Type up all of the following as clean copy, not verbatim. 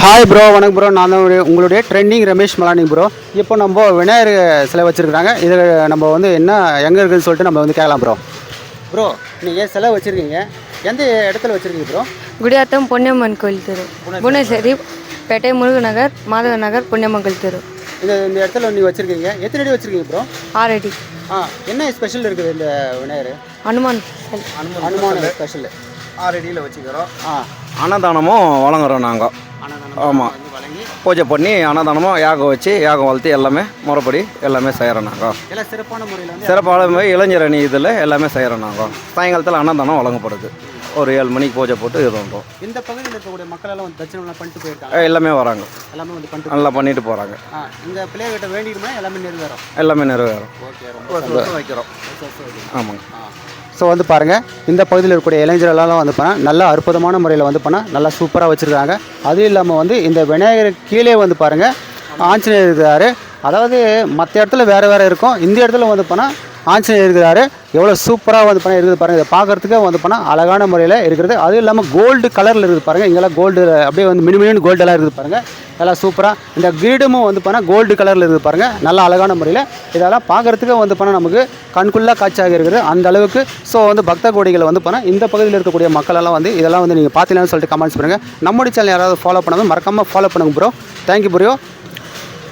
Hi bro, வணக்கம் bro. நான் தான் உங்களுடைய ட்ரெண்டிங் ரமேஷ் மலானி ப்ரோ. இப்போ நம்ம விநாயகர் சிலை வச்சுருக்காங்க. இது நம்ம வந்து என்ன எங்கே இருக்குதுன்னு சொல்லிட்டு நம்ம வந்து கேட்கலாம் ப்ரோ. ப்ரோ, நீங்கள் சிலை வச்சுருக்கீங்க, எந்த இடத்துல வச்சுருக்கீங்க ப்ரோ? குடியாத்தம் பொன்னியம்மன் கோயில் தெரு, புவனேஸ்வரி பேட்டை, முருகன் நகர், மாதவ நகர், பொன்னியம்மன் கோயில் தெரு. இந்த இடத்துல நீங்கள் வச்சுருக்கீங்க, எத்தனை அடி வச்சுருக்கீங்க ப்ரோ? 6 அடி. என்ன ஸ்பெஷல் இருக்குது இந்த விநாயகர்? அனுமான் அனுமான ஸ்பெஷல் 6 அடியில் வச்சுக்கிறோம். அன்னதானமும் வழங்குறோம் நாங்கள். ஆமாம், பூஜை பண்ணி அன்னதானமும் யாகம் வச்சு யாகம் வளர்த்து எல்லாமே முறைப்படி எல்லாமே செய்கிறோம் நாங்கள். எல்லாம் சிறப்பான முறையில் வந்து சிறப்பான இளைஞர் அணி இதில் எல்லாமே செய்கிறோம் நாங்கள். சாயங்காலத்தில் அன்னதானம் வழங்கப்படுது. ஒரு 7 மணிக்கு பூஜை போட்டு இது பண்ணுறோம். இந்த பகுதியில் இருக்கக்கூடிய மக்கள் எல்லாம் வந்து தட்சணெல்லாம் பண்ணிட்டு போயிருக்காங்க. எல்லாமே வராங்க, எல்லாமே வந்து பண்ணிட்டு நல்லா பண்ணிட்டு போகிறாங்க. இந்த பிள்ளைகிட்ட வேண்டிடுமா எல்லாமே நிறைவேறும். எல்லாமே நிறைவேறும். ஓகே, வைக்கிறோம். ஆமாங்க. ஸோ வந்து பாருங்கள், இந்த பகுதியில் இருக்கக்கூடிய இளைஞர்களெல்லாம் வந்து பண்ணால் நல்லா அற்புதமான முறையில் வந்து பண்ணால் நல்லா சூப்பராக வச்சுருக்காங்க. அதுவும் இல்லாமல் வந்து இந்த விநாயகர் கீழே வந்து பாருங்கள் ஆஞ்சநேயர் இருக்கிறாரு. அதாவது மற்ற இடத்துல வேறு இருக்கும், இந்த இடத்துல வந்து பண்ணால் ஆஞ்சநேயர் இருக்கிறாரு. எவ்வளோ சூப்பராக வந்து பண்ண இருக்குது பாருங்கள். இதை பார்க்குறதுக்கே வந்து பண்ணால் அழகான முறையில் இருக்கிறது. அதுவும் இல்லாமல் கோல்டு கலரில் இருக்குது பாருங்கள். இங்கெல்லாம் கோல்டு அப்படியே வந்து மினிமினி கோல்டெல்லாம் இருக்குது பாருங்கள். எல்லாம் சூப்பராக. இந்த கிரீடமும் வந்து பண்ணால் கோல்டு கலரில் இருக்குது பாருங்கள். நல்லா அழகான முறையில் இதெல்லாம் பார்க்குறதுக்கே வந்து பண்ணால் நமக்கு கண்குள்ளே காட்சியாக இருக்குது அந்த அளவுக்கு. ஸோ வந்து பக்த கோடிகளை வந்து பண்ணால் இந்த பகுதியில் இருக்கக்கூடிய மக்களெல்லாம் வந்து இதெல்லாம் வந்து நீங்கள் பார்த்தீங்கன்னு சொல்லிட்டு கமெண்ட்ஸ் பண்ணுங்கள். நம்முடைய சேனல் யாராவது ஃபாலோ பண்ணாமல் மறக்காமல் ஃபாலோ பண்ணுங்கள் ப்ரோ. Thank you bro.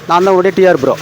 நான் தான் உங்களுடைய டிஆர் ப்ரோ.